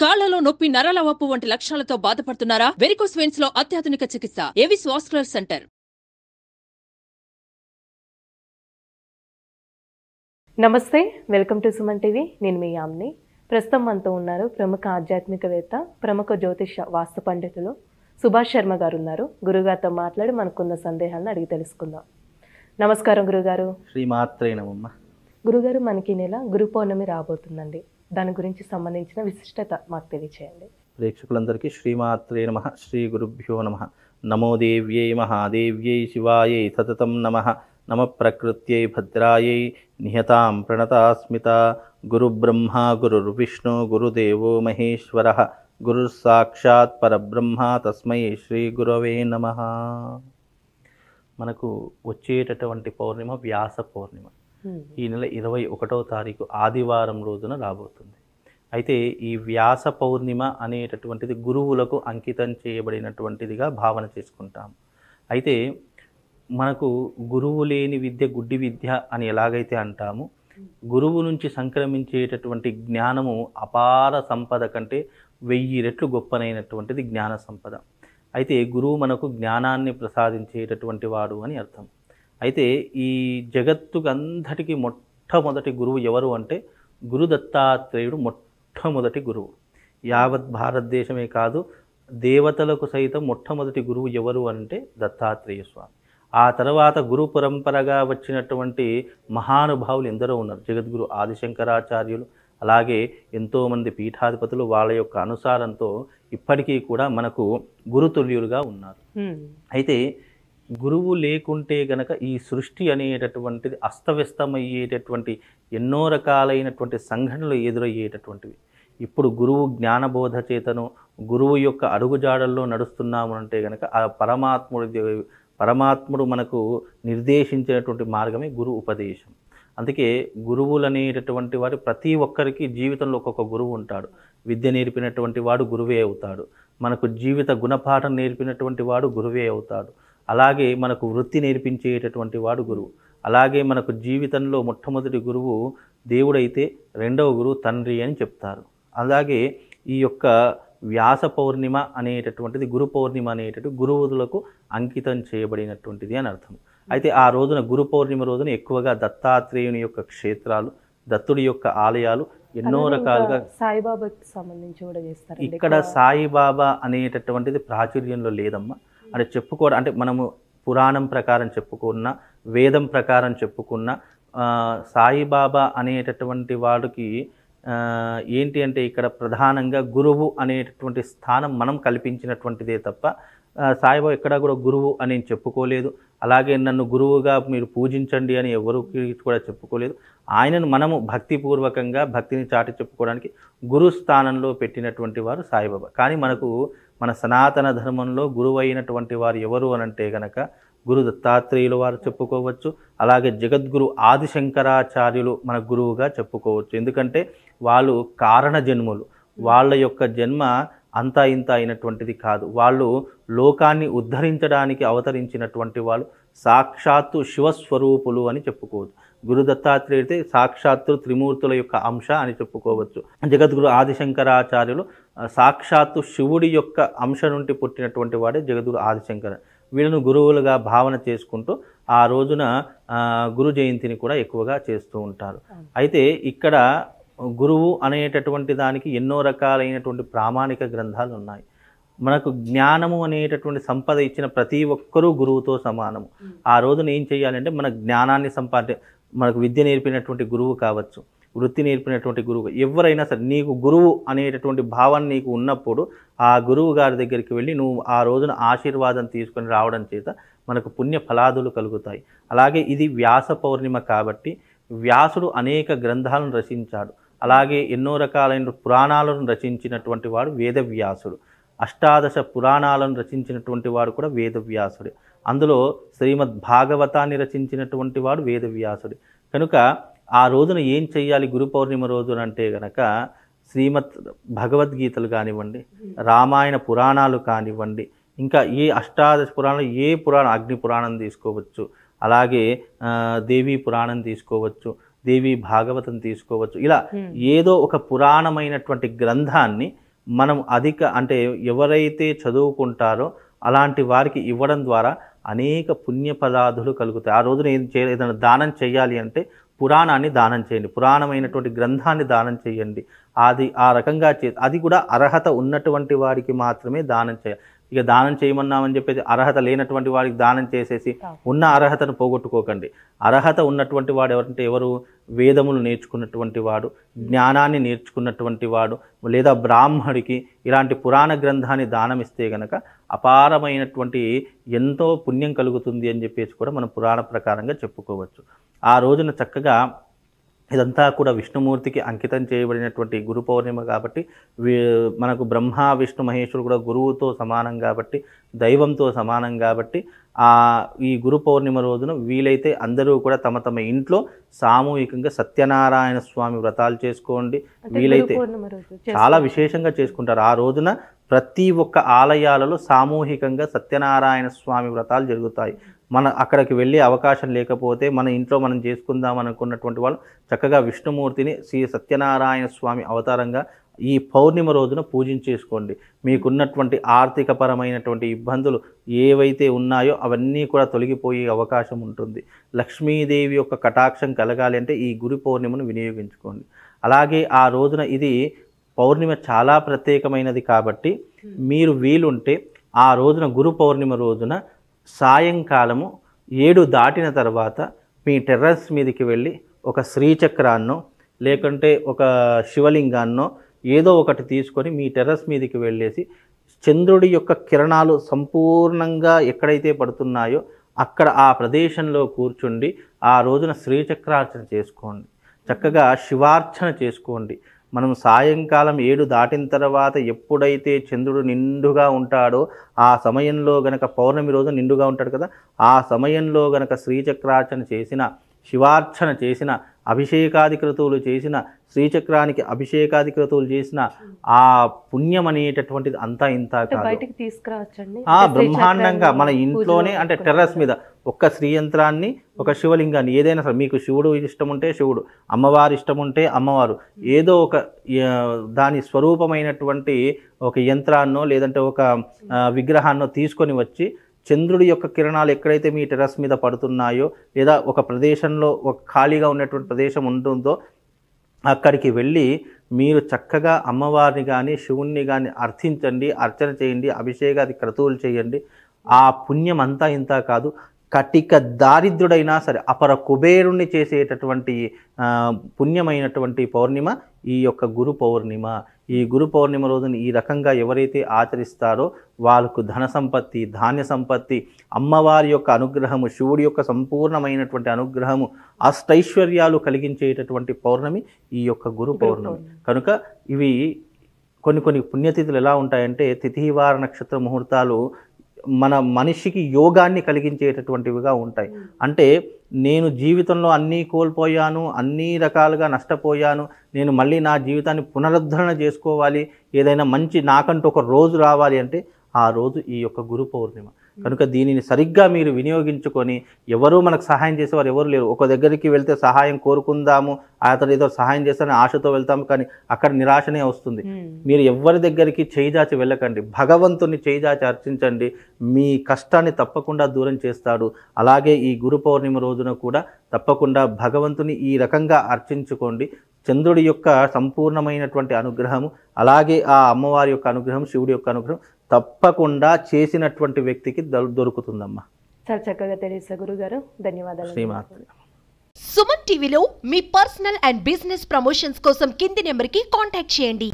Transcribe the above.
కాళ్లలో నొప్పి, నరాల వాపు వంటి లక్షణాలతో బాధపడుతున్నారా? వెరికోస్ వెయిన్స్ లో అత్యాధునిక చికిత్స ఏవిస్ వాస్కులర్ సెంటర్. నమస్తే, వెల్కమ్ టు సుమన్ టీవీ. నేను మీ యామ్ని. ప్రస్తుతం మనతో ఉన్నారు ప్రముఖ ఆధ్యాత్మికవేత్త, ప్రముఖ జ్యోతిష వాస్తు పండితులు సుభాష్ శర్మ గారు ఉన్నారు. గురుగారితో మాట్లాడి మనకున్న సందేహాలను అడిగి తెలుసుకుందాం. నమస్కారం గురుగారు. శ్రీమాత్రే నమః. గురుగారు, మనకి ఈ నెల గురు పౌర్ణమి రాబోతుందండి. దాని గురించి సంబంధించిన విశిష్టత మాకు తెలియచేయండి. ప్రేక్షకులందరికీ శ్రీమాత్రే నమః, శ్రీ గురుభ్యో నమః. నమో దేవ్యై మహాదేవ్యై శివాయై సతతం నమః. నమ ప్రకృత్యై భద్రాయై నిహతాం ప్రణతాస్మిత. గురుబ్రహ్మ గురుర్విష్ణు గురుదేవో మహేశ్వరః. గురుర్ సాక్షాత్ పరబ్రహ్మ తస్మై శ్రీ గురవే నమః. మనకు వచ్చేటటువంటి పౌర్ణిమ వ్యాస పౌర్ణిమ. ఈ నెల 21వ తారీఖు ఆదివారం రోజున రాబోతుంది. అయితే ఈ వ్యాస పౌర్ణిమ అనేటటువంటిది గురువులకు అంకితం చేయబడినటువంటిదిగా భావన చేసుకుంటాం. అయితే మనకు గురువు లేని విద్య గుడ్డి విద్య అని ఎలాగైతే అంటామో, గురువు నుంచి సంక్రమించేటటువంటి జ్ఞానము అపార సంపద కంటే 1000 రెట్లు గొప్పనైనటువంటిది జ్ఞాన సంపద. అయితే గురువు మనకు జ్ఞానాన్ని ప్రసాదించేటటువంటి వాడు అని అర్థం. అయితే ఈ జగత్తుకు అంతటికీ మొట్టమొదటి గురువు ఎవరు అంటే గురు దత్తాత్రేయుడు మొట్టమొదటి గురువు. యావత్ భారతదేశమే కాదు, దేవతలకు సైతం మొట్టమొదటి గురువు ఎవరు అంటే దత్తాత్రేయ స్వామి. ఆ తర్వాత గురు పరంపరగా వచ్చినటువంటి మహానుభావులు ఎందరో ఉన్నారు. జగద్గురు ఆదిశంకరాచార్యులు, అలాగే ఎంతోమంది పీఠాధిపతులు వాళ్ళ యొక్క అనుసారంతో ఇప్పటికీ కూడా మనకు గురుతుల్యులుగా ఉన్నారు. అయితే గురువు లేకుంటే గనక ఈ సృష్టి అనేటటువంటిది అస్తవ్యస్తమయ్యేటటువంటి ఎన్నో రకాలైనటువంటి సంఘటనలు ఎదురయ్యేటటువంటివి. ఇప్పుడు గురువు జ్ఞానబోధ చేతను గురువు యొక్క అడుగుజాడల్లో నడుస్తున్నాము అంటే గనక ఆ పరమాత్ముడు మనకు నిర్దేశించినటువంటి మార్గమే గురు ఉపదేశం. అందుకే గురువులు అనేటటువంటి వారు ప్రతి ఒక్కరికి జీవితంలో ఒక్కొక్క గురువు ఉంటాడు. విద్య నేర్పినటువంటి వాడు గురువే అవుతాడు. మనకు జీవిత గుణపాఠం నేర్పినటువంటి వాడు గురువే అవుతాడు. అలాగే మనకు వృత్తి నేర్పించేటటువంటి వాడు గురువు. అలాగే మనకు జీవితంలో మొట్టమొదటి గురువు దేవుడైతే రెండవ గురువు తండ్రి అని చెప్తారు. అలాగే ఈ యొక్క వ్యాస పౌర్ణిమ అనేటటువంటిది గురు పౌర్ణిమ అనేటటువంటి గురువులకు అంకితం చేయబడినటువంటిది అని అర్థం. అయితే ఆ రోజున గురు పౌర్ణిమ రోజున ఎక్కువగా దత్తాత్రేయుని యొక్క క్షేత్రాలు, దత్తుడి యొక్క ఆలయాలు ఎన్నో రకాలుగా సాయిబాబాకి సంబంధించి కూడా చేస్తారు. ఇక్కడ సాయిబాబా అనేటటువంటిది ప్రాచుర్యంలో లేదమ్మా. అంటే చెప్పుకోవడం అంటే మనము పురాణం ప్రకారం చెప్పుకున్న, వేదం ప్రకారం చెప్పుకున్న సాయిబాబా అనేటటువంటి వాడికి ఏంటి అంటే ఇక్కడ ప్రధానంగా గురువు అనేటటువంటి స్థానం మనం కల్పించినటువంటిదే తప్ప సాయిబాబా ఎక్కడా కూడా గురువు అని చెప్పుకోలేదు. అలాగే నన్ను గురువుగా మీరు పూజించండి అని ఎవరికి కూడా చెప్పుకోలేదు. ఆయనను మనము భక్తిపూర్వకంగా భక్తిని చాటి చెప్పుకోవడానికి గురు స్థానంలో పెట్టినటువంటి వారు సాయిబాబా. కానీ మనకు మన సనాతన ధర్మంలో గురువు అయినటువంటి వారు ఎవరు అనంటే గనక గురు దత్తాత్రేయుల వారు చెప్పుకోవచ్చు. అలాగే జగద్గురు ఆదిశంకరాచార్యులు మన గురువుగా చెప్పుకోవచ్చు. ఎందుకంటే వాళ్ళు కారణ జన్ములు. వాళ్ళ యొక్క జన్మ అంతా ఇంత అయినటువంటిది కాదు. వాళ్ళు లోకాన్ని ఉద్ధరించడానికి అవతరించినటువంటి వాళ్ళు సాక్షాత్తు శివస్వరూపులు అని చెప్పుకోవచ్చు. గురు దత్తాత్రేయుడితే సాక్షాత్తు త్రిమూర్తుల యొక్క అంశ అని చెప్పుకోవచ్చు. జగద్గురు ఆదిశంకరాచార్యులు సాక్షాత్తు శివుడి యొక్క అంశ నుండి పుట్టినటువంటి వాడే జగద్గురు ఆదిశంకర. వీళ్ళను గురువులుగా భావన చేసుకుంటూ ఆ రోజున గురు జయంతిని కూడా ఎక్కువగా చేస్తూ ఉంటారు. అయితే ఇక్కడ గురువు అనేటటువంటి దానికి ఎన్నో రకాలైనటువంటి ప్రామాణిక గ్రంథాలు ఉన్నాయి. మనకు జ్ఞానము అనేటటువంటి సంపద ఇచ్చిన ప్రతి ఒక్కరూ గురువుతో సమానము. ఆ రోజున ఏం చేయాలంటే మన జ్ఞానాన్ని మనకు విద్య నేర్పినటువంటి గురువు కావచ్చు, వృత్తి నేర్పినటువంటి గురువు ఎవరైనా సరే, నీకు గురువు అనేటటువంటి భావన నీకు ఉన్నప్పుడు ఆ గురువు గారి దగ్గరికి వెళ్ళి నువ్వు ఆ రోజున ఆశీర్వాదం తీసుకొని రావడం చేత మనకు పుణ్య ఫలాదులు కలుగుతాయి. అలాగే ఇది వ్యాస పౌర్ణిమ కాబట్టి వ్యాసుడు అనేక గ్రంథాలను రచించాడు. అలాగే ఎన్నో రకాలైన పురాణాలను రచించినటువంటి వాడు వేదవ్యాసుడు. 18 పురాణాలను రచించినటువంటి వాడు కూడా వేదవ్యాసుడే. అందులో శ్రీమద్ భాగవతాన్ని రచించినటువంటి వాడు వేదవ్యాసుడు. కనుక ఆ రోజున ఏం చెయ్యాలి గురు పౌర్ణిమ రోజున అంటే గనక శ్రీమద్ భగవద్గీతలు కానివ్వండి, రామాయణ పురాణాలు కానివ్వండి, ఇంకా ఏ 18 పురాణాలు, ఏ పురాణం, అగ్ని పురాణం తీసుకోవచ్చు, అలాగే దేవీ పురాణం తీసుకోవచ్చు, దేవి భాగవతం తీసుకోవచ్చు. ఇలా ఏదో ఒక పురాణమైనటువంటి గ్రంథాన్ని మనం అంటే ఎవరైతే చదువుకుంటారో అలాంటి వారికి ఇవ్వడం ద్వారా అనేక పుణ్యపదార్థులు కలుగుతాయి. ఆ రోజున ఏదైనా దానం చేయాలి అంటే పురాణాన్ని దానం చేయండి, పురాణమైనటువంటి గ్రంథాన్ని దానం చేయండి. అది ఆ రకంగా అది కూడా అర్హత ఉన్నటువంటి వాడికి మాత్రమే దానం చేయాలి. ఇక దానం చేయమన్నామని చెప్పేసి అర్హత లేనటువంటి వాడికి దానం చేసేసి ఉన్న అర్హతను పోగొట్టుకోకండి. అర్హత ఉన్నటువంటి వాడు ఎవరు? వేదములు నేర్చుకున్నటువంటి వాడు, జ్ఞానాన్ని నేర్చుకున్నటువంటి వాడు, లేదా బ్రాహ్మడికి ఇలాంటి పురాణ గ్రంథాన్ని దానం ఇస్తే గనక అపారమైనటువంటి ఎంతో పుణ్యం కలుగుతుంది అని చెప్పేసి కూడా మనం పురాణ ప్రకారంగా చెప్పుకోవచ్చు. ఆ రోజున చక్కగా ఇదంతా కూడా విష్ణుమూర్తికి అంకితం చేయబడినటువంటి గురు పౌర్ణిమ కాబట్టి మనకు బ్రహ్మ విష్ణు మహేశ్వరుడు కూడా గురువుతో సమానం కాబట్టి, దైవంతో సమానం కాబట్టి ఈ గురు పౌర్ణిమ రోజున వీలైతే అందరూ కూడా తమ తమ ఇంట్లో సామూహికంగా సత్యనారాయణ స్వామి వ్రతాలు చేసుకోండి. వీలైతే చాలా విశేషంగా చేసుకుంటారు. ఆ రోజున ప్రతి ఒక్క ఆలయాలలో సామూహికంగా సత్యనారాయణ స్వామి వ్రతాలు జరుగుతాయి. అక్కడికి వెళ్ళే అవకాశం లేకపోతే మన ఇంట్లో మనం చేసుకుందాం అనుకున్నటువంటి వాళ్ళు చక్కగా విష్ణుమూర్తిని శ్రీ సత్యనారాయణ స్వామి అవతారంగా ఈ పౌర్ణిమ రోజున పూజించేసుకోండి. మీకున్నటువంటి ఆర్థికపరమైనటువంటి ఇబ్బందులు ఏవైతే ఉన్నాయో అవన్నీ కూడా తొలగిపోయే అవకాశం ఉంటుంది. లక్ష్మీదేవి యొక్క కటాక్షం కలగాలి అంటే ఈ గురు పౌర్ణిమను వినియోగించుకోండి. అలాగే ఆ రోజున ఇది పౌర్ణిమ చాలా ప్రత్యేకమైనది కాబట్టి మీరు వీలుంటే ఆ రోజున గురు పౌర్ణిమ రోజున సాయంకాలము 7 దాటిన తర్వాత మీ టెర్రస్ మీదకి వెళ్ళి ఒక శ్రీచక్రాన్నో లేకుంటే ఒక శివలింగాన్నో ఏదో ఒకటి తీసుకొని మీ టెర్రస్ మీదకి వెళ్ళేసి చంద్రుడి యొక్క కిరణాలు సంపూర్ణంగా ఎక్కడైతే పడుతున్నాయో అక్కడ ఆ ప్రదేశంలో కూర్చుండి ఆ రోజున శ్రీచక్రార్చన చేసుకోండి. చక్కగా శివార్చన చేసుకోండి. మనం సాయంకాలం 7 దాటిన తర్వాత ఎప్పుడైతే చంద్రుడు నిండుగా ఉంటాడో ఆ సమయంలో గనక పౌర్ణమి రోజు నిండుగా ఉంటాడు కదా, ఆ సమయంలో గనక శ్రీచక్రార్చన చేసిన, శివార్చన చేసిన, అభిషేకాది క్రతువులు చేసిన, శ్రీచక్రానికి అభిషేకాది క్రతువులు చేసిన ఆ పుణ్యం అనేటటువంటిది అంతా ఇంత కాదు. బయటికి తీసుకురావచ్చండి బ్రహ్మాండంగా మన ఇంట్లోనే అంటే టెర్రస్ మీద ఒక్క శ్రీయంత్రాన్ని, ఒక శివలింగాన్ని, ఏదైనా సరే మీకు శివుడు ఇష్టం ఉంటే శివుడు, అమ్మవారు ఇష్టం ఉంటే అమ్మవారు, ఏదో ఒక దాని స్వరూపమైనటువంటి ఒక యంత్రాన్నో లేదంటే ఒక విగ్రహాన్నో తీసుకొని వచ్చి చంద్రుడి యొక్క కిరణాలు ఎక్కడైతే మీ టెర్రస్ మీద పడుతున్నాయో లేదా ఒక ప్రదేశంలో ఒక ఖాళీగా ఉన్నటువంటి ప్రదేశం ఉంటుందో అక్కడికి వెళ్ళి మీరు చక్కగా అమ్మవారిని కానీ శివుణ్ణి కానీ అర్థించండి, అర్చన చేయండి, అభిషేకాది క్రతువులు చేయండి. ఆ పుణ్యం అంతా ఇంత కాదు, కటిక దారిద్రుడైనా సరే అపర కుబేరుణ్ణి చేసేటటువంటి పుణ్యమైనటువంటి పౌర్ణిమ ఈ యొక్క గురు పౌర్ణిమ. ఈ గురు పౌర్ణిమ రోజున ఈ రకంగా ఎవరైతే ఆచరిస్తారో వాళ్ళకు ధన సంపత్తి, ధాన్య సంపత్తి, అమ్మవారి యొక్క అనుగ్రహము, శివుడి యొక్క సంపూర్ణమైనటువంటి అనుగ్రహము, అష్టైశ్వర్యాలు కలిగించేటటువంటి పౌర్ణమి ఈ యొక్క గురు పౌర్ణమి. కనుక ఇవి కొన్ని పుణ్యతిథులు ఎలా ఉంటాయంటే తిథివార నక్షత్ర ముహూర్తాలు మన మనిషికి యోగాన్ని కలిగించేటటువంటివిగా ఉంటాయి. అంటే నేను జీవితంలో అన్నీ కోల్పోయాను, అన్ని రకాలుగా నష్టపోయాను, నేను మళ్ళీ నా జీవితాన్ని పునరుద్ధరణ చేసుకోవాలి, ఏదైనా మంచి నాకంటూ ఒక రోజు రావాలి అంటే ఆ రోజు ఈ యొక్క గురు పౌర్ణిమ. కనుక దీనిని సరిగ్గా మీరు వినియోగించుకొని, ఎవరూ మనకు సహాయం చేసేవారు ఎవరు లేరు. ఒక దగ్గరికి వెళ్తే సహాయం కోరుకుందాము, అతను ఏదో సహాయం చేస్తానని ఆశతో వెళ్తాము, కానీ అక్కడ నిరాశనే వస్తుంది. మీరు ఎవరి దగ్గరికి చేయిజాచి వెళ్ళకండి, భగవంతుని చేయిజాచి అర్చించండి, మీ కష్టాన్ని తప్పకుండా దూరం చేస్తాడు. అలాగే ఈ గురు పౌర్ణిమ రోజున కూడా తప్పకుండా భగవంతుని ఈ రకంగా అర్చించుకోండి. చంద్రుడి యొక్క సంపూర్ణమైనటువంటి అనుగ్రహము, అలాగే ఆ అమ్మవారి యొక్క అనుగ్రహం, శివుడి యొక్క అనుగ్రహం తప్పకుండా చేసినటువంటి వ్యక్తికి దొరుకుతుందమ్మా. చాలా చక్కగా తెలియసా గురుగారు, ధన్యవాదాలు. శ్రీమాత. సుమన్ టీవీలో మీ పర్సనల్ అండ్ బిజినెస్ ప్రమోషన్స్ కోసం కింది నెంబర్కి కాంటాక్ట్ చేయండి.